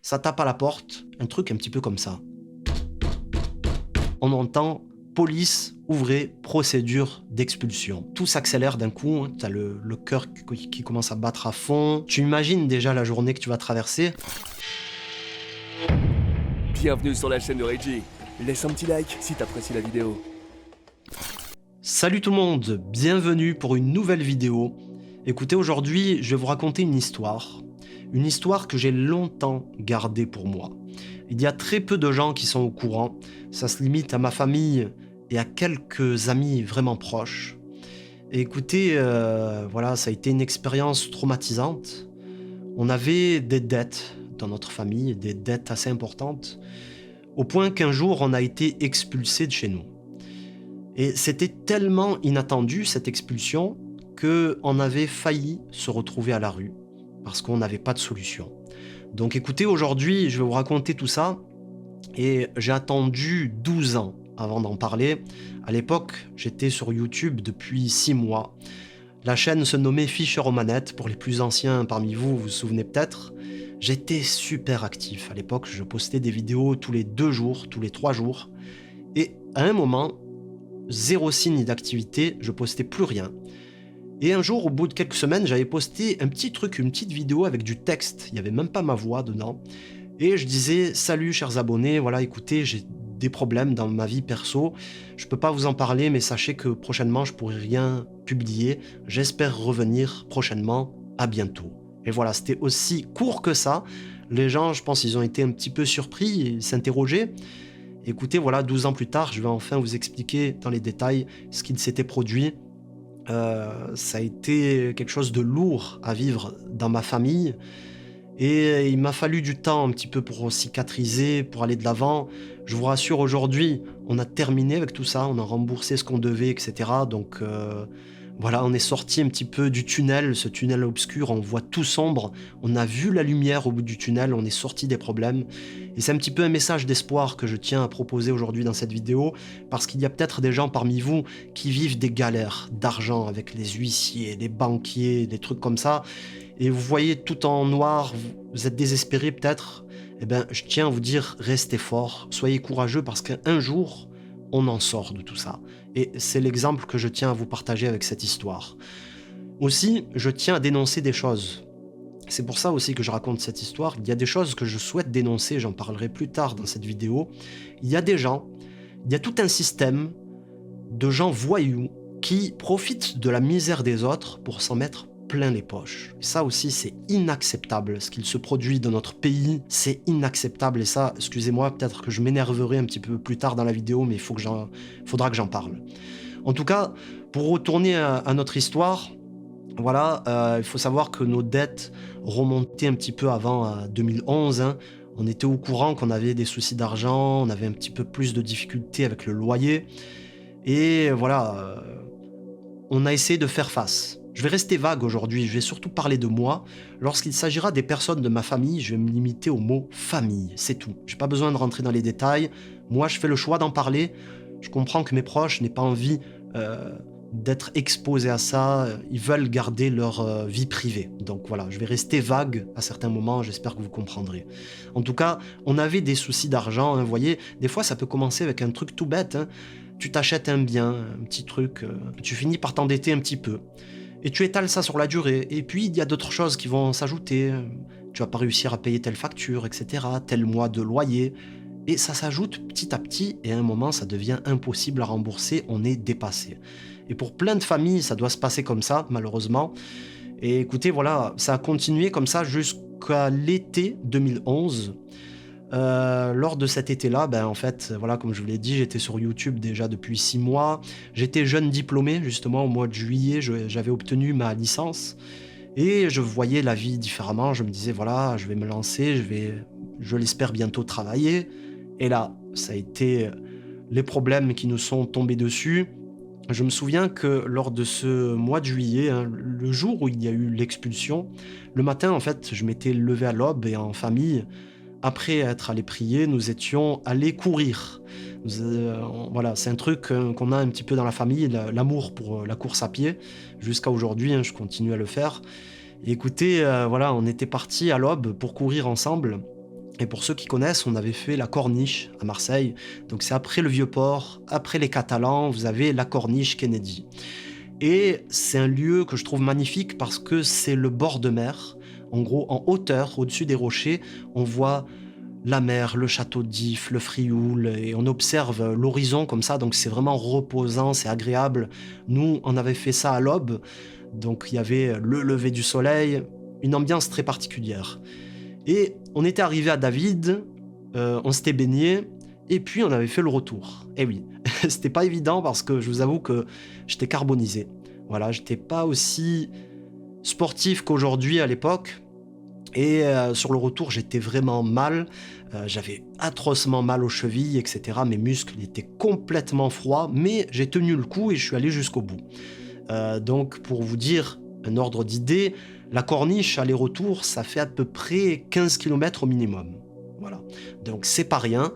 ça tape à la porte, un truc un petit peu comme ça. On entend police, ouvrez, procédure d'expulsion. Tout s'accélère d'un coup, hein, t'as le cœur qui commence à battre à fond. Tu imagines déjà la journée que tu vas traverser. Bienvenue sur la chaîne de Reggie. Laisse un petit like si t'apprécies la vidéo. Salut tout le monde, bienvenue pour une nouvelle vidéo. Écoutez, aujourd'hui, je vais vous raconter une histoire que j'ai longtemps gardée pour moi. Il y a très peu de gens qui sont au courant, ça se limite à ma famille et à quelques amis vraiment proches. Et écoutez, voilà, ça a été une expérience traumatisante. On avait des dettes dans notre famille, des dettes assez importantes, au point qu'un jour on a été expulsé de chez nous. Et c'était tellement inattendu cette expulsion qu'on avait failli se retrouver à la rue parce qu'on n'avait pas de solution. Donc écoutez, aujourd'hui je vais vous raconter tout ça et j'ai attendu 12 ans avant d'en parler. À l'époque, j'étais sur YouTube depuis 6 mois. La chaîne se nommait Fischer aux manettes, pour les plus anciens parmi vous, vous vous souvenez peut-être. J'étais super actif. À l'époque, je postais des vidéos tous les 2 jours, tous les 3 jours. Et à un moment, zéro signe d'activité, je postais plus rien. Et un jour, au bout de quelques semaines, j'avais posté un petit truc, une petite vidéo avec du texte. Il n'y avait même pas ma voix dedans. Et je disais, salut chers abonnés, voilà, écoutez, j'ai des problèmes dans ma vie perso. Je peux pas vous en parler, mais sachez que prochainement, je pourrai rien publier. J'espère revenir prochainement. À bientôt. Et voilà, c'était aussi court que ça. Les gens, je pense, ils ont été un petit peu surpris et s'interrogeaient. Écoutez, voilà, 12 ans plus tard, je vais enfin vous expliquer dans les détails ce qu'il s'était produit. Ça a été quelque chose de lourd à vivre dans ma famille. Et il m'a fallu du temps un petit peu pour cicatriser, pour aller de l'avant. Je vous rassure, aujourd'hui, on a terminé avec tout ça, on a remboursé ce qu'on devait, etc. Donc voilà, on est sorti un petit peu du tunnel, ce tunnel obscur, on voit tout sombre. On a vu la lumière au bout du tunnel, on est sorti des problèmes. Et c'est un petit peu un message d'espoir que je tiens à proposer aujourd'hui dans cette vidéo, parce qu'il y a peut-être des gens parmi vous qui vivent des galères d'argent avec les huissiers, les banquiers, des trucs comme ça. Et vous voyez tout en noir, vous êtes désespéré peut-être, eh bien, je tiens à vous dire, restez fort, soyez courageux parce qu'un jour, on en sort de tout ça. Et c'est l'exemple que je tiens à vous partager avec cette histoire. Aussi, je tiens à dénoncer des choses. C'est pour ça aussi que je raconte cette histoire. Il y a des choses que je souhaite dénoncer, j'en parlerai plus tard dans cette vidéo. Il y a des gens, il y a tout un système de gens voyous qui profitent de la misère des autres pour s'en mettre plein les poches. Ça aussi, c'est inacceptable. Ce qu'il se produit dans notre pays, c'est inacceptable. Et ça, excusez-moi, peut-être que je m'énerverai un petit peu plus tard dans la vidéo, mais faudra que j'en parle. En tout cas, pour retourner à notre histoire, voilà, il faut savoir que nos dettes remontaient un petit peu avant 2011. Hein. On était au courant qu'on avait des soucis d'argent, on avait un petit peu plus de difficultés avec le loyer. Et voilà, on a essayé de faire face. Je vais rester vague aujourd'hui, je vais surtout parler de moi. Lorsqu'il s'agira des personnes de ma famille, je vais me limiter au mot famille, c'est tout. J'ai pas besoin de rentrer dans les détails. Moi, je fais le choix d'en parler. Je comprends que mes proches n'aient pas envie d'être exposés à ça. Ils veulent garder leur vie privée. Donc voilà, je vais rester vague à certains moments, j'espère que vous comprendrez. En tout cas, on avait des soucis d'argent, hein, vous voyez. Des fois, ça peut commencer avec un truc tout bête. Hein. Tu t'achètes un bien, un petit truc, tu finis par t'endetter un petit peu. Et tu étales ça sur la durée. Et puis, il y a d'autres choses qui vont s'ajouter. Tu vas pas réussir à payer telle facture, etc. Tel mois de loyer. Et ça s'ajoute petit à petit. Et à un moment, ça devient impossible à rembourser. On est dépassé. Et pour plein de familles, ça doit se passer comme ça, malheureusement. Et écoutez, voilà, ça a continué comme ça jusqu'à l'été 2011. Lors de cet été-là, ben en fait, voilà, comme je vous l'ai dit, j'étais sur YouTube déjà depuis 6 mois. J'étais jeune diplômé, justement, au mois de juillet, j'avais obtenu ma licence. Et je voyais la vie différemment. Je me disais, voilà, je vais me lancer, je l'espère bientôt travailler. Et là, ça a été les problèmes qui nous sont tombés dessus. Je me souviens que lors de ce mois de juillet, hein, le jour où il y a eu l'expulsion, le matin, en fait, je m'étais levé à l'aube et en famille, après être allé prier, nous étions allés courir. Voilà, c'est un truc qu'on a un petit peu dans la famille, l'amour pour la course à pied. Jusqu'à aujourd'hui, hein, je continue à le faire. Et écoutez, voilà, on était partis à l'aube pour courir ensemble. Et pour ceux qui connaissent, on avait fait la Corniche à Marseille. Donc c'est après le Vieux-Port, après les Catalans, vous avez la Corniche Kennedy. Et c'est un lieu que je trouve magnifique parce que c'est le bord de mer. En gros, en hauteur, au-dessus des rochers, on voit la mer, le château d'If, le Frioul, et on observe l'horizon comme ça, donc c'est vraiment reposant, c'est agréable. Nous, on avait fait ça à l'aube, donc il y avait le lever du soleil, une ambiance très particulière. Et on était arrivé à David, on s'était baigné, et puis on avait fait le retour. Et oui, c'était pas évident parce que je vous avoue que j'étais carbonisé. Voilà, j'étais pas aussi sportif qu'aujourd'hui à l'époque. Et sur le retour, j'étais vraiment mal. J'avais atrocement mal aux chevilles, etc. Mes muscles étaient complètement froids, mais j'ai tenu le coup et je suis allé jusqu'au bout. Donc, pour vous dire un ordre d'idée, la Corniche aller-retour, ça fait à peu près 15 km au minimum. Voilà. Donc, c'est pas rien.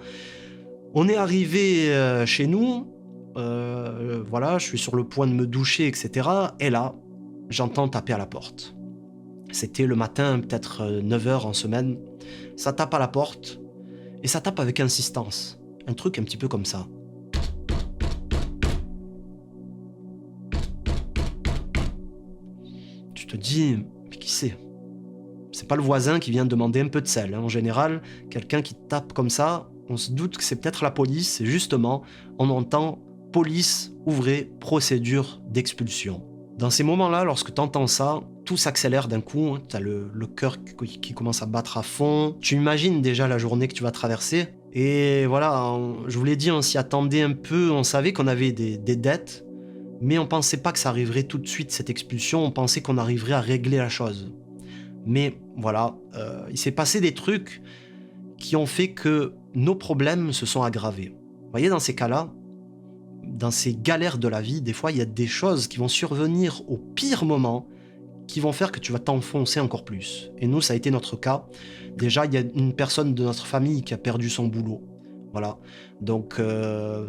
On est arrivé chez nous. Voilà, je suis sur le point de me doucher, etc. Et là, j'entends taper à la porte. C'était le matin, peut-être 9h en semaine. Ça tape à la porte, et ça tape avec insistance. Un truc un petit peu comme ça. Tu te dis, mais qui c'est? C'est pas le voisin qui vient demander un peu de sel. En général, quelqu'un qui tape comme ça, on se doute que c'est peut-être la police, et justement, on entend « police, ouvrez, procédure d'expulsion ». Dans ces moments-là, lorsque tu entends ça, tout s'accélère d'un coup, hein. Tu as le cœur qui commence à battre à fond. Tu imagines déjà la journée que tu vas traverser. Et voilà, je vous l'ai dit, on s'y attendait un peu, on savait qu'on avait des dettes, mais on pensait pas que ça arriverait tout de suite, cette expulsion, on pensait qu'on arriverait à régler la chose. Mais voilà, il s'est passé des trucs qui ont fait que nos problèmes se sont aggravés. Vous voyez, dans ces cas-là, dans ces galères de la vie, des fois, il y a des choses qui vont survenir au pire moment qui vont faire que tu vas t'enfoncer encore plus. Et nous, ça a été notre cas. Déjà, il y a une personne de notre famille qui a perdu son boulot. Voilà. Donc,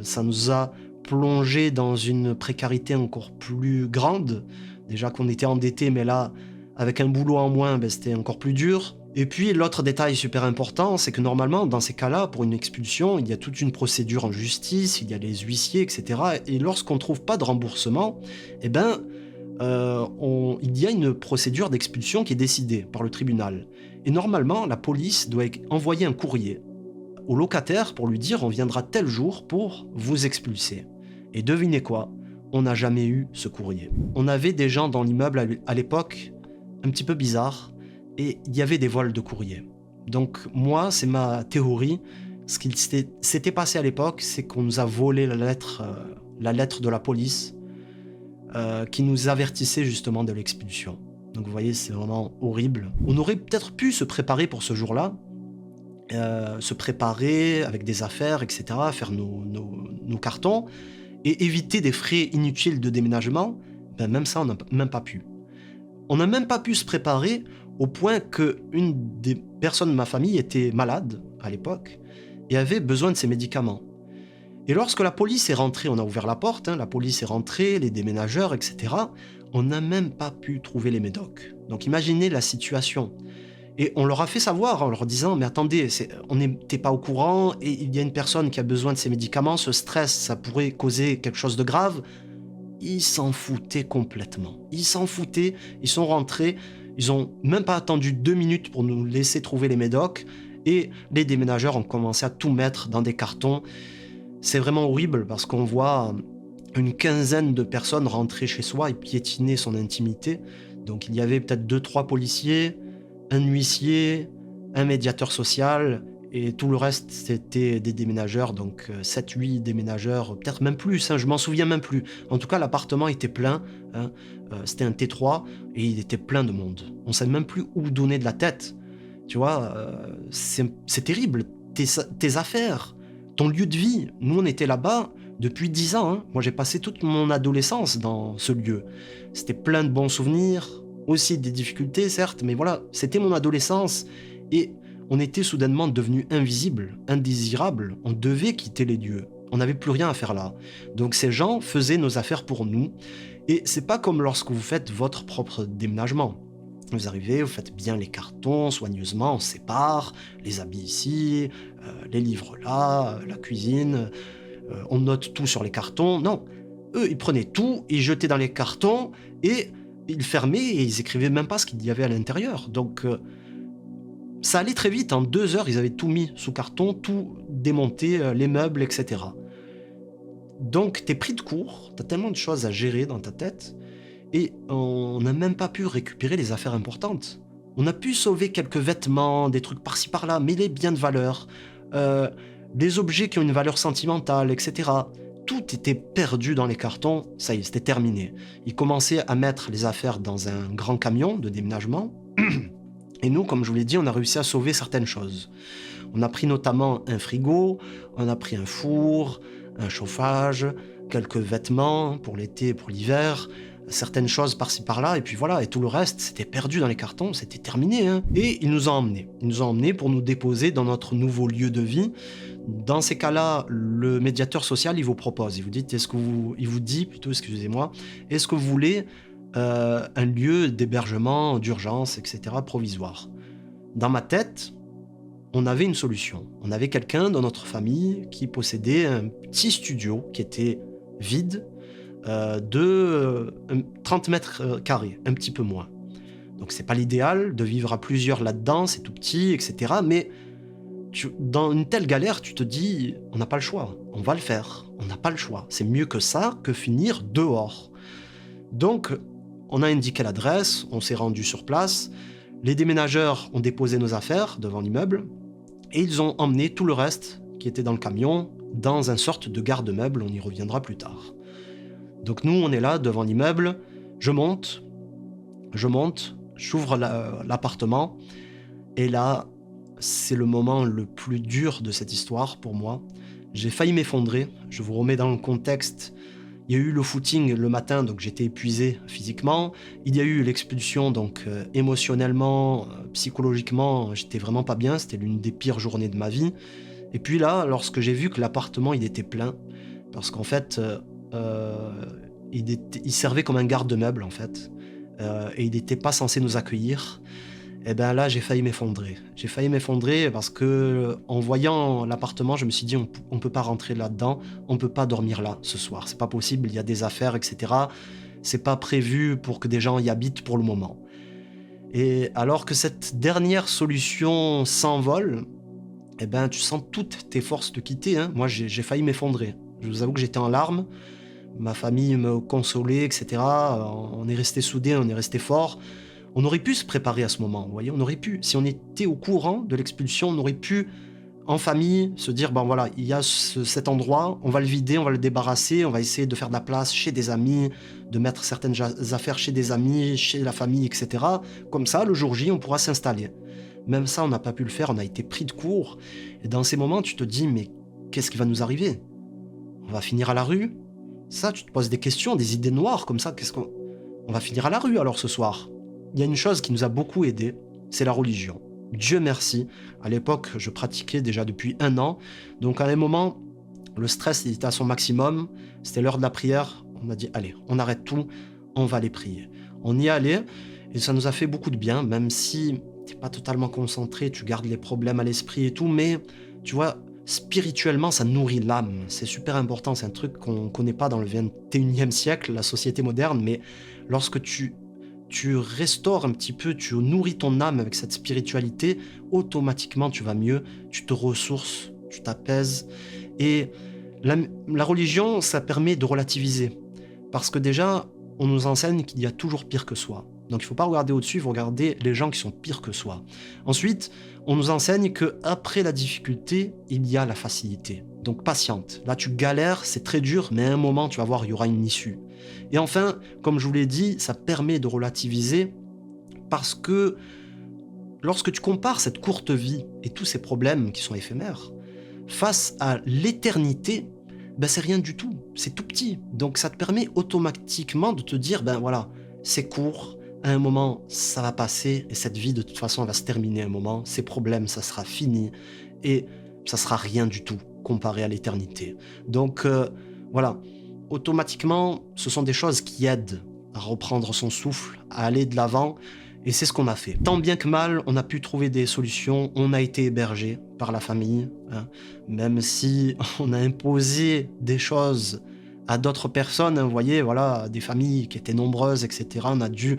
ça nous a plongé dans une précarité encore plus grande. Déjà qu'on était endettés, mais là, avec un boulot en moins, ben, c'était encore plus dur. Et puis, l'autre détail super important, c'est que normalement, dans ces cas-là, pour une expulsion, il y a toute une procédure en justice, il y a les huissiers, etc. Et lorsqu'on ne trouve pas de remboursement, eh ben, il y a une procédure d'expulsion qui est décidée par le tribunal. Et normalement, la police doit envoyer un courrier au locataire pour lui dire « on viendra tel jour pour vous expulser ». Et devinez quoi? On n'a jamais eu ce courrier. On avait des gens dans l'immeuble à l'époque, un petit peu bizarres, et il y avait des vols de courrier. Donc moi, c'est ma théorie. Ce qui s'était passé à l'époque, c'est qu'on nous a volé la lettre de la police qui nous avertissait justement de l'expulsion. Donc vous voyez, c'est vraiment horrible. On aurait peut-être pu se préparer pour ce jour-là, se préparer avec des affaires, etc., faire nos cartons, et éviter des frais inutiles de déménagement. Ben même ça, on n'a même pas pu. On n'a même pas pu se préparer au point qu'une des personnes de ma famille était malade à l'époque et avait besoin de ses médicaments. Et lorsque la police est rentrée, on a ouvert la porte, hein, la police est rentrée, les déménageurs, etc., on n'a même pas pu trouver les médocs. Donc imaginez la situation. Et on leur a fait savoir en leur disant « mais attendez, on n'était pas au courant et il y a une personne qui a besoin de ces médicaments, ce stress, ça pourrait causer quelque chose de grave ». Ils s'en foutaient complètement. Ils s'en foutaient, ils sont rentrés, ils ont même pas attendu 2 minutes pour nous laisser trouver les médocs et les déménageurs ont commencé à tout mettre dans des cartons. C'est vraiment horrible parce qu'on voit une quinzaine de personnes rentrer chez soi et piétiner son intimité. Donc il y avait peut-être 2-3 policiers, un huissier, un médiateur social et tout le reste c'était des déménageurs, donc 7-8 déménageurs, peut-être même plus, hein, je m'en souviens même plus. En tout cas l'appartement était plein, hein, c'était un T3 et il était plein de monde. On ne savait même plus où donner de la tête. Tu vois, c'est terrible, tes affaires, ton lieu de vie. Nous on était là-bas depuis 10 ans, hein. Moi j'ai passé toute mon adolescence dans ce lieu. C'était plein de bons souvenirs, aussi des difficultés certes, mais voilà, c'était mon adolescence et on était soudainement devenus invisibles, indésirables, on devait quitter les lieux, on n'avait plus rien à faire là. Donc ces gens faisaient nos affaires pour nous, et c'est pas comme lorsque vous faites votre propre déménagement. Vous arrivez, vous faites bien les cartons, soigneusement, on sépare, les habits ici, les livres là, la cuisine, on note tout sur les cartons. Non, eux, ils prenaient tout, ils jetaient dans les cartons et ils fermaient et ils écrivaient même pas ce qu'il y avait à l'intérieur. Donc, ça allait très vite. En 2 heures, ils avaient tout mis sous carton, tout démonté, les meubles, etc. Donc, t'es pris de court, t'as tellement de choses à gérer dans ta tête et on n'a même pas pu récupérer les affaires importantes. On a pu sauver quelques vêtements, des trucs par-ci par-là, mais les biens de valeur, des objets qui ont une valeur sentimentale, etc. Tout était perdu dans les cartons, ça y est, c'était terminé. Ils commençaient à mettre les affaires dans un grand camion de déménagement. Et nous, comme je vous l'ai dit, on a réussi à sauver certaines choses. On a pris notamment un frigo, on a pris un four, un chauffage, quelques vêtements pour l'été et pour l'hiver, certaines choses par-ci par-là, et puis voilà, et tout le reste, c'était perdu dans les cartons, c'était terminé. Hein. Et ils nous ont emmenés. Ils nous ont emmenés pour nous déposer dans notre nouveau lieu de vie. Dans ces cas-là, le médiateur social, il vous propose, il vous dit plutôt, excusez-moi, est-ce que vous voulez un lieu d'hébergement, d'urgence, etc., provisoire. Dans ma tête, on avait une solution. On avait quelqu'un dans notre famille qui possédait un petit studio qui était vide, de 30 mètres carrés, un petit peu moins. Donc c'est pas l'idéal de vivre à plusieurs là-dedans, c'est tout petit, etc. Mais dans une telle galère, tu te dis, on n'a pas le choix, on va le faire, on n'a pas le choix. C'est mieux que ça, que finir dehors. Donc, on a indiqué l'adresse, on s'est rendu sur place, les déménageurs ont déposé nos affaires devant l'immeuble, et ils ont emmené tout le reste qui était dans le camion dans une sorte de garde-meuble, on y reviendra plus tard. Donc nous, on est là devant l'immeuble, je monte, j'ouvre l'appartement, et là, c'est le moment le plus dur de cette histoire pour moi. J'ai failli m'effondrer, je vous remets dans le contexte. Il y a eu le footing le matin, donc j'étais épuisé physiquement. Il y a eu l'expulsion, donc émotionnellement, psychologiquement, j'étais vraiment pas bien. C'était l'une des pires journées de ma vie. Et puis là, lorsque j'ai vu que l'appartement il était plein, parce qu'en fait, il servait comme un garde-meuble en fait, et il n'était pas censé nous accueillir. Et ben là, j'ai failli m'effondrer. J'ai failli m'effondrer parce que, en voyant l'appartement, je me suis dit, on peut pas rentrer là-dedans, on peut pas dormir là ce soir. C'est pas possible, il y a des affaires, etc. C'est pas prévu pour que des gens y habitent pour le moment. Et alors que cette dernière solution s'envole, eh ben, tu sens toutes tes forces te quitter. Hein. Moi, j'ai failli m'effondrer. Je vous avoue que j'étais en larmes. Ma famille me consolait, etc. On est resté soudés, on est resté forts. On aurait pu se préparer à ce moment, vous voyez, on aurait pu. Si on était au courant de l'expulsion, on aurait pu, en famille, se dire, bon voilà, il y a cet endroit, on va le vider, on va le débarrasser, on va essayer de faire de la place chez des amis, de mettre certaines affaires chez des amis, chez la famille, etc. Comme ça, le jour J, on pourra s'installer. Même ça, on n'a pas pu le faire, on a été pris de court. Et dans ces moments, tu te dis, mais qu'est-ce qui va nous arriver? On va finir à la rue? Ça, tu te poses des questions, des idées noires comme ça, on va finir à la rue alors ce soir? Il y a une chose qui nous a beaucoup aidé, c'est la religion. Dieu merci, à l'époque, je pratiquais déjà depuis 1 an, donc à un moment, le stress était à son maximum, c'était l'heure de la prière, on a dit, allez, on arrête tout, on va aller prier. On y allait, et ça nous a fait beaucoup de bien, même si t'es pas totalement concentré, tu gardes les problèmes à l'esprit et tout, mais tu vois, spirituellement, ça nourrit l'âme, c'est super important, c'est un truc qu'on connaît pas dans le 21e siècle, la société moderne, mais lorsque tu restaures un petit peu, tu nourris ton âme avec cette spiritualité, automatiquement tu vas mieux, tu te ressources, tu t'apaises. Et la religion, ça permet de relativiser. Parce que déjà, on nous enseigne qu'il y a toujours pire que soi. Donc il ne faut pas regarder au-dessus, il faut regarder les gens qui sont pires que soi. Ensuite, on nous enseigne qu'après la difficulté, il y a la facilité. Donc patiente. Là, tu galères, c'est très dur, mais à un moment, tu vas voir, il y aura une issue. Et enfin, comme je vous l'ai dit, ça permet de relativiser parce que lorsque tu compares cette courte vie et tous ces problèmes qui sont éphémères, face à l'éternité, ben c'est rien du tout, c'est tout petit. Donc ça te permet automatiquement de te dire, ben voilà, c'est court, à un moment, ça va passer, et cette vie, de toute façon, elle va se terminer à un moment, ces problèmes, ça sera fini, et ça sera rien du tout comparé à l'éternité. Donc voilà, automatiquement, ce sont des choses qui aident à reprendre son souffle, à aller de l'avant, Et c'est ce qu'on a fait. Tant bien que mal, on a pu trouver des solutions. On a été hébergé par la famille, hein. Même si on a imposé des choses à d'autres personnes, hein, vous voyez, voilà, des familles qui étaient nombreuses, etc. On a dû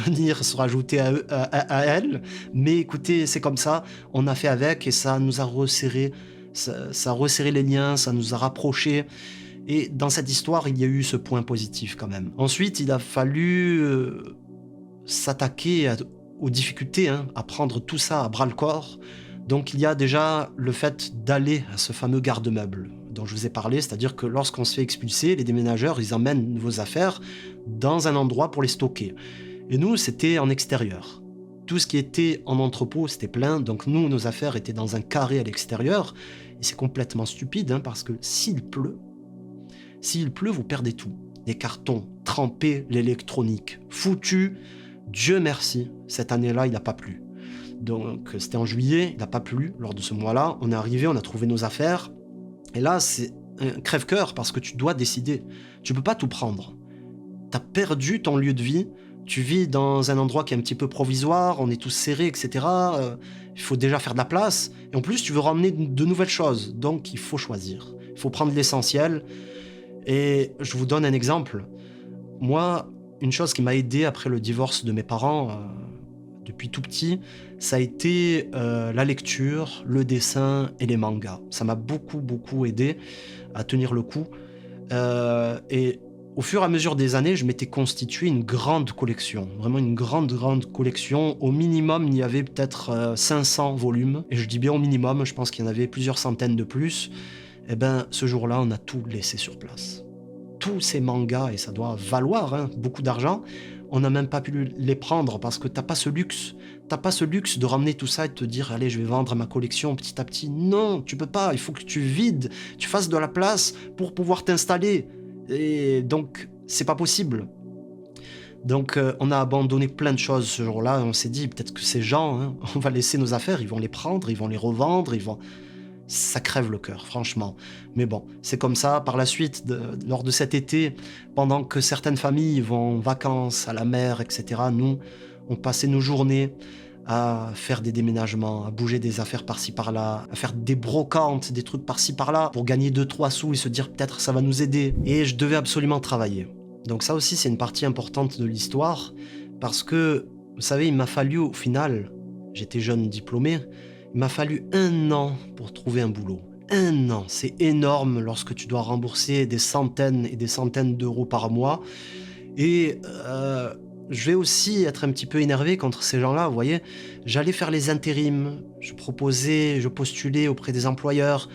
venir se rajouter à elles. Mais écoutez, c'est comme ça. On a fait avec et ça nous a resserré. Ça a resserré les liens, ça nous a rapprochés. Et dans cette histoire, il y a eu ce point positif quand même. Ensuite, il a fallu s'attaquer aux difficultés, hein, à prendre tout ça à bras-le-corps. Donc il y a déjà le fait d'aller à ce fameux garde-meuble dont je vous ai parlé, c'est-à-dire que lorsqu'on se fait expulser, les déménageurs, ils emmènent vos affaires dans un endroit pour les stocker. Et nous, c'était en extérieur. Tout ce qui était en entrepôt, c'était plein, donc nous, nos affaires étaient dans un carré à l'extérieur. Et c'est complètement stupide, hein, parce que s'il pleut, vous perdez tout. Les cartons trempés, l'électronique foutu. Dieu merci, cette année-là, il n'a pas plu. Donc c'était en juillet, il n'a pas plu lors de ce mois-là. On est arrivé, on a trouvé nos affaires. Et là, c'est un crève-cœur parce que tu dois décider. Tu peux pas tout prendre. Tu as perdu ton lieu de vie. Tu vis dans un endroit qui est un petit peu provisoire, on est tous serrés, etc. Il faut déjà faire de la place. Et en plus, tu veux ramener de nouvelles choses. Donc il faut choisir. Il faut prendre l'essentiel. Et je vous donne un exemple. Moi, une chose qui m'a aidé après le divorce de mes parents, depuis tout petit, ça a été la lecture, le dessin et les mangas. Ça m'a beaucoup aidé à tenir le coup. Et au fur et à mesure des années, je m'étais constitué une grande collection. Vraiment une grande collection. Au minimum, il y avait peut-être 500 volumes. Et je dis bien au minimum, je pense qu'il y en avait plusieurs centaines de plus. Et ben, ce jour-là, on a tout laissé sur place. Tous ces mangas, et ça doit valoir beaucoup d'argent, on n'a même pas pu les prendre parce que t'as pas ce luxe. T'as pas ce luxe de ramener tout ça et de te dire « Allez, je vais vendre ma collection petit à petit ». Non, tu peux pas. Il faut que tu vides, tu fasses de la place pour pouvoir t'installer. Et donc, c'est pas possible. Donc, on a abandonné plein de choses ce jour-là. On s'est dit, peut-être que ces gens, on va laisser nos affaires, ils vont les prendre, ils vont les revendre, ça crève le cœur, franchement. Mais bon, c'est comme ça. Par la suite, lors de cet été, pendant que certaines familles vont en vacances à la mer, etc., nous, on passait nos journées à faire des déménagements, à bouger des affaires par-ci par-là, à faire des brocantes, des trucs par-ci par-là, pour gagner 2-3 sous et se dire peut-être ça va nous aider. Et je devais absolument travailler. Donc ça aussi, c'est une partie importante de l'histoire, parce que, vous savez, il m'a fallu au final, j'étais jeune diplômé, il m'a fallu 1 an pour trouver un boulot. 1 an, c'est énorme lorsque tu dois rembourser des centaines et des centaines d'euros par mois. Et je vais aussi être un petit peu énervé contre ces gens-là, vous voyez. J'allais faire les intérims, je postulais auprès des employeurs.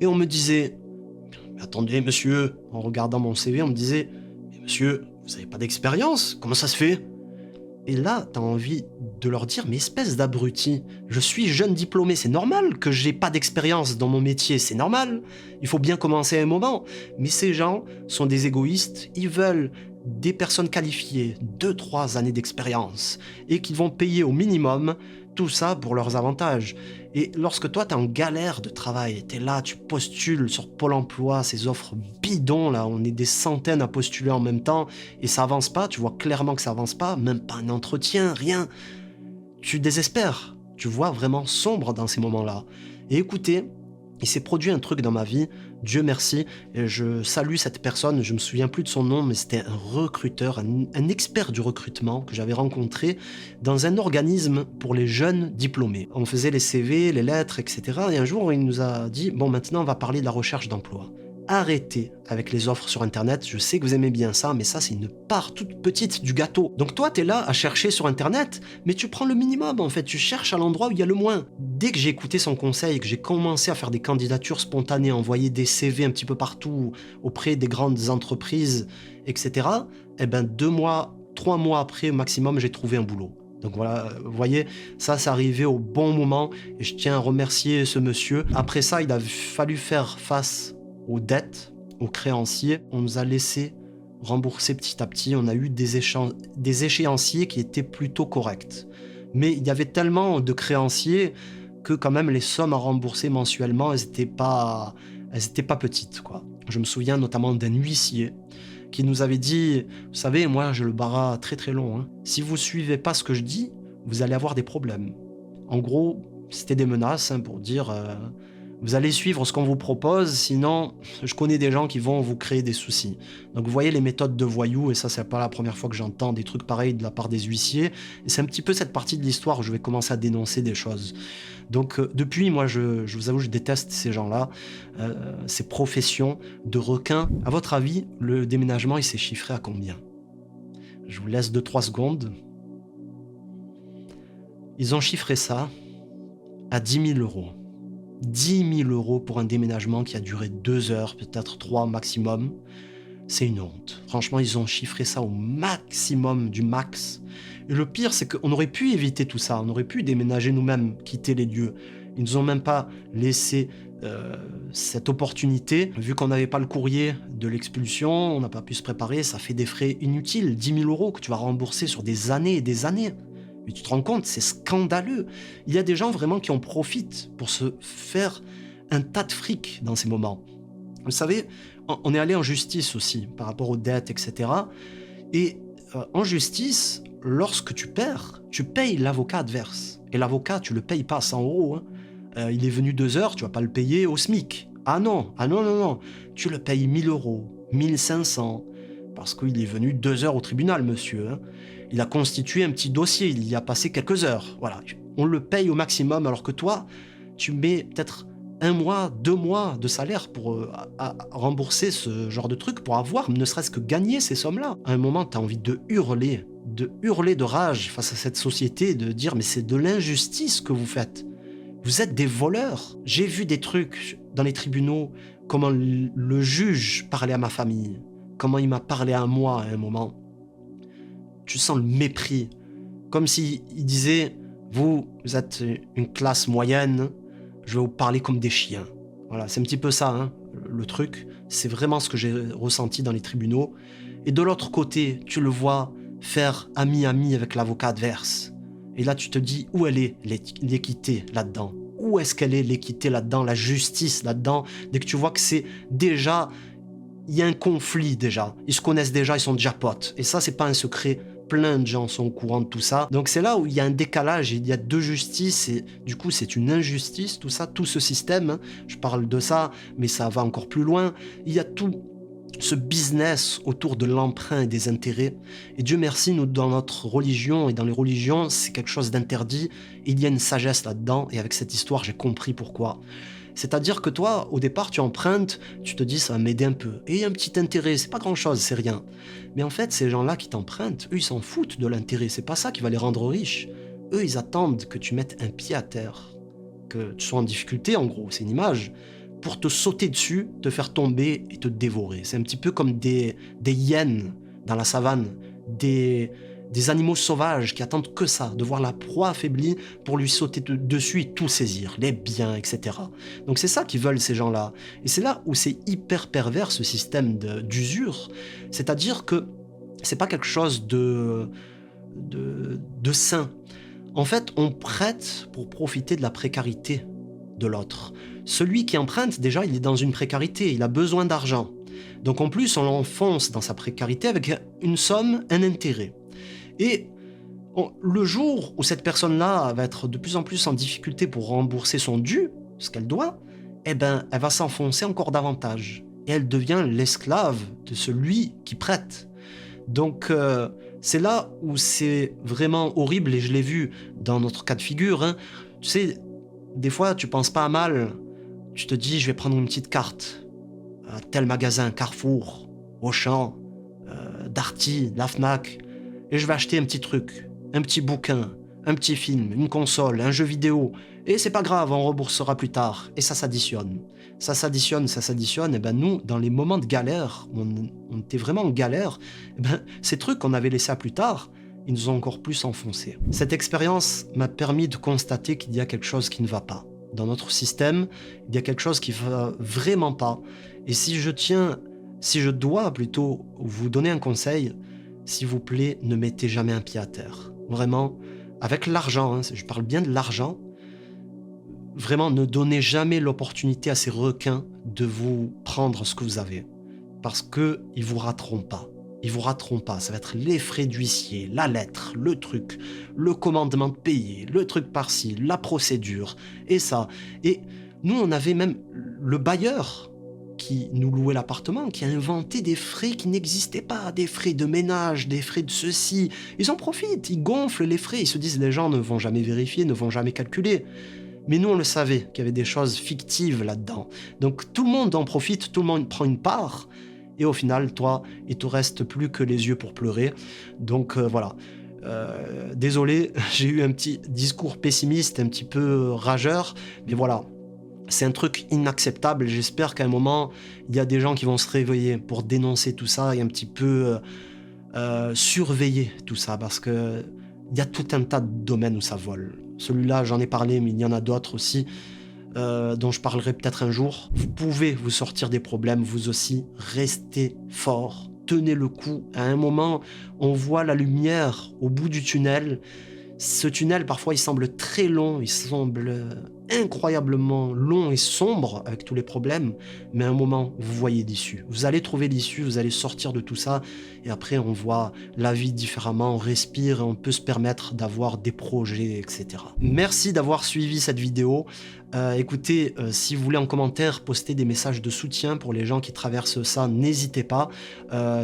Et on me disait, « Mais attendez, monsieur », en regardant mon CV, on me disait, « Mais monsieur, vous n'avez pas d'expérience, comment ça se fait ?» Et là, t'as envie de leur dire, mais espèce d'abruti, je suis jeune diplômé, c'est normal que j'ai pas d'expérience dans mon métier, c'est normal, il faut bien commencer à un moment. Mais ces gens sont des égoïstes, ils veulent des personnes qualifiées, 2-3 années d'expérience, et qui vont payer au minimum tout ça pour leurs avantages. Et lorsque toi, t'es en galère de travail, t'es là, tu postules sur Pôle emploi, ces offres bidons, là, on est des centaines à postuler en même temps, et ça avance pas, tu vois clairement que ça avance pas, même pas un entretien, rien. Tu désespères, tu vois vraiment sombre dans ces moments-là. Et écoutez, il s'est produit un truc dans ma vie, Dieu merci, et je salue cette personne, je me souviens plus de son nom, mais c'était un recruteur, un expert du recrutement que j'avais rencontré dans un organisme pour les jeunes diplômés. On faisait les CV, les lettres, etc. Et un jour, il nous a dit, bon, maintenant, on va parler de la recherche d'emploi. Arrêtez avec les offres sur Internet, je sais que vous aimez bien ça, mais ça, c'est une part toute petite du gâteau. Donc toi, t'es là à chercher sur Internet, mais tu prends le minimum, en fait, tu cherches à l'endroit où il y a le moins. Dès que j'ai écouté son conseil, que j'ai commencé à faire des candidatures spontanées, envoyer des CV un petit peu partout, auprès des grandes entreprises, etc., eh ben 2 mois, 3 mois après, au maximum, j'ai trouvé un boulot. Donc voilà, vous voyez, ça, c'est arrivé au bon moment, et je tiens à remercier ce monsieur. Après ça, il a fallu faire face aux dettes, aux créanciers. On nous a laissé rembourser petit à petit. On a eu des échéanciers qui étaient plutôt corrects. Mais il y avait tellement de créanciers que quand même les sommes à rembourser mensuellement, elles étaient pas petites, quoi. Je me souviens notamment d'un huissier qui nous avait dit, vous savez, moi j'ai le bras très très long, hein. Si vous suivez pas ce que je dis, vous allez avoir des problèmes. En gros, c'était des menaces hein, pour dire, vous allez suivre ce qu'on vous propose, sinon je connais des gens qui vont vous créer des soucis. Donc vous voyez les méthodes de voyous, et ça c'est pas la première fois que j'entends des trucs pareils de la part des huissiers, et c'est un petit peu cette partie de l'histoire où je vais commencer à dénoncer des choses. Donc depuis, moi je vous avoue, je déteste ces gens-là, ces professions de requins. À votre avis, le déménagement il s'est chiffré à combien? Je vous laisse 2-3 secondes. Ils ont chiffré ça à 10 000 euros. 10 000 euros pour un déménagement qui a duré 2 heures, peut-être 3 maximum. C'est une honte. Franchement, ils ont chiffré ça au maximum du max. Et le pire, c'est qu'on aurait pu éviter tout ça. On aurait pu déménager nous-mêmes, quitter les lieux. Ils nous ont même pas laissé cette opportunité. Vu qu'on n'avait pas le courrier de l'expulsion, on n'a pas pu se préparer. Ça fait des frais inutiles. 10 000 euros que tu vas rembourser sur des années et des années. Mais tu te rends compte, c'est scandaleux. Il y a des gens vraiment qui en profitent pour se faire un tas de fric dans ces moments. Vous savez, on est allé en justice aussi par rapport aux dettes, etc. Et en justice, lorsque tu perds, tu payes l'avocat adverse. Et l'avocat, tu le payes pas à 100 euros. Hein. Il est venu 2 heures, tu vas pas le payer au SMIC. Ah non, non. Tu le payes 1 000 euros, 1 500, parce qu'il est venu 2 heures au tribunal, monsieur. Hein. Il a constitué un petit dossier, il y a passé quelques heures. Voilà, on le paye au maximum, alors que toi, tu mets peut-être 1 mois, 2 mois de salaire pour à rembourser ce genre de truc, pour avoir, ne serait-ce que gagner ces sommes-là. À un moment, tu as envie de hurler de rage face à cette société, de dire mais c'est de l'injustice que vous faites. Vous êtes des voleurs. J'ai vu des trucs dans les tribunaux, comment le juge parlait à ma famille, comment il m'a parlé à moi à un moment. Tu sens le mépris, comme s'il disait vous êtes une classe moyenne, je vais vous parler comme des chiens. Voilà, c'est un petit peu ça, hein, le truc. C'est vraiment ce que j'ai ressenti dans les tribunaux. Et de l'autre côté, tu le vois faire ami-ami avec l'avocat adverse. Et là, tu te dis, où elle est l'équité là-dedans? Où est-ce qu'elle est l'équité là-dedans, la justice là-dedans? Dès que tu vois que c'est déjà... Il y a un conflit déjà. Ils se connaissent déjà, ils sont déjà potes. Et ça, c'est pas un secret. Plein de gens sont au courant de tout ça. Donc c'est là où il y a un décalage, il y a 2 justices et du coup c'est une injustice, tout ça, tout ce système. Hein. Je parle de ça, mais ça va encore plus loin. Il y a tout ce business autour de l'emprunt et des intérêts. Et Dieu merci, nous dans notre religion et dans les religions, c'est quelque chose d'interdit. Il y a une sagesse là-dedans et avec cette histoire, j'ai compris pourquoi. C'est-à-dire que toi, au départ, tu empruntes, tu te dis ça va m'aider un peu. Et il y a un petit intérêt, c'est pas grand-chose, c'est rien. Mais en fait, ces gens-là qui t'empruntent, eux, ils s'en foutent de l'intérêt. C'est pas ça qui va les rendre riches. Eux, ils attendent que tu mettes un pied à terre, que tu sois en difficulté, en gros, c'est une image, pour te sauter dessus, te faire tomber et te dévorer. C'est un petit peu comme des hyènes dans la savane, des animaux sauvages qui attendent que ça, de voir la proie affaiblie pour lui sauter dessus et tout saisir, les biens, etc. Donc c'est ça qu'ils veulent ces gens-là. Et c'est là où c'est hyper pervers ce système d'usure. C'est-à-dire que c'est pas quelque chose de sain. En fait, on prête pour profiter de la précarité de l'autre. Celui qui emprunte, déjà, il est dans une précarité, il a besoin d'argent. Donc en plus, on l'enfonce dans sa précarité avec une somme, un intérêt. Et le jour où cette personne-là va être de plus en plus en difficulté pour rembourser son dû, ce qu'elle doit, eh ben, elle va s'enfoncer encore davantage. Et elle devient l'esclave de celui qui prête. Donc, c'est là où c'est vraiment horrible, et je l'ai vu dans notre cas de figure. Hein. Tu sais, des fois, tu penses pas à mal. Tu te dis, je vais prendre une petite carte à tel magasin, Carrefour, Auchan, Darty, la Fnac, et je vais acheter un petit truc, un petit bouquin, un petit film, une console, un jeu vidéo. Et c'est pas grave, on remboursera plus tard. Et ça s'additionne. Ça s'additionne. Et ben nous, dans les moments de galère, on était vraiment en galère, et ben ces trucs qu'on avait laissés à plus tard, ils nous ont encore plus enfoncés. Cette expérience m'a permis de constater qu'il y a quelque chose qui ne va pas. Dans notre système, il y a quelque chose qui va vraiment pas. Et si je dois plutôt vous donner un conseil, s'il vous plaît, ne mettez jamais un pied à terre. Vraiment, avec l'argent, hein, je parle bien de l'argent, vraiment ne donnez jamais l'opportunité à ces requins de vous prendre ce que vous avez. parce qu'ils vous rateront pas. Ils vous rateront pas. Ça va être les frais d'huissier, la lettre, le truc, le commandement de payer, le truc par-ci, la procédure, et ça. Et nous, on avait même le bailleur qui nous louait l'appartement, qui a inventé des frais qui n'existaient pas, des frais de ménage, des frais de ceci. Ils en profitent, ils gonflent les frais, ils se disent les gens ne vont jamais vérifier, ne vont jamais calculer. Mais nous, on le savait, qu'il y avait des choses fictives là-dedans. Donc tout le monde en profite, tout le monde prend une part, et au final, toi, il te reste plus que les yeux pour pleurer. Donc voilà. Désolé, j'ai eu un petit discours pessimiste, un petit peu rageur, mais voilà. C'est un truc inacceptable. J'espère qu'à un moment, il y a des gens qui vont se réveiller pour dénoncer tout ça et un petit peu surveiller tout ça, parce que il y a tout un tas de domaines où ça vole. Celui-là, j'en ai parlé, mais il y en a d'autres aussi, dont je parlerai peut-être un jour. Vous pouvez vous sortir des problèmes, vous aussi. Restez fort, tenez le coup. À un moment, on voit la lumière au bout du tunnel. Ce tunnel, parfois, il semble très long, il semble incroyablement long et sombre avec tous les problèmes, mais à un moment, vous voyez l'issue. Vous allez trouver l'issue, vous allez sortir de tout ça, et après, on voit la vie différemment, on respire, et on peut se permettre d'avoir des projets, etc. Merci d'avoir suivi cette vidéo. Écoutez, si vous voulez en commentaire poster des messages de soutien pour les gens qui traversent ça, n'hésitez pas.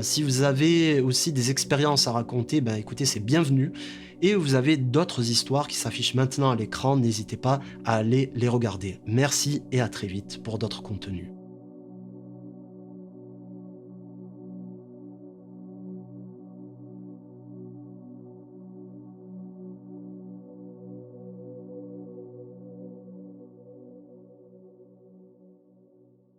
Si vous avez aussi des expériences à raconter, ben écoutez, c'est bienvenu. Et vous avez d'autres histoires qui s'affichent maintenant à l'écran, n'hésitez pas à aller les regarder. Merci et à très vite pour d'autres contenus.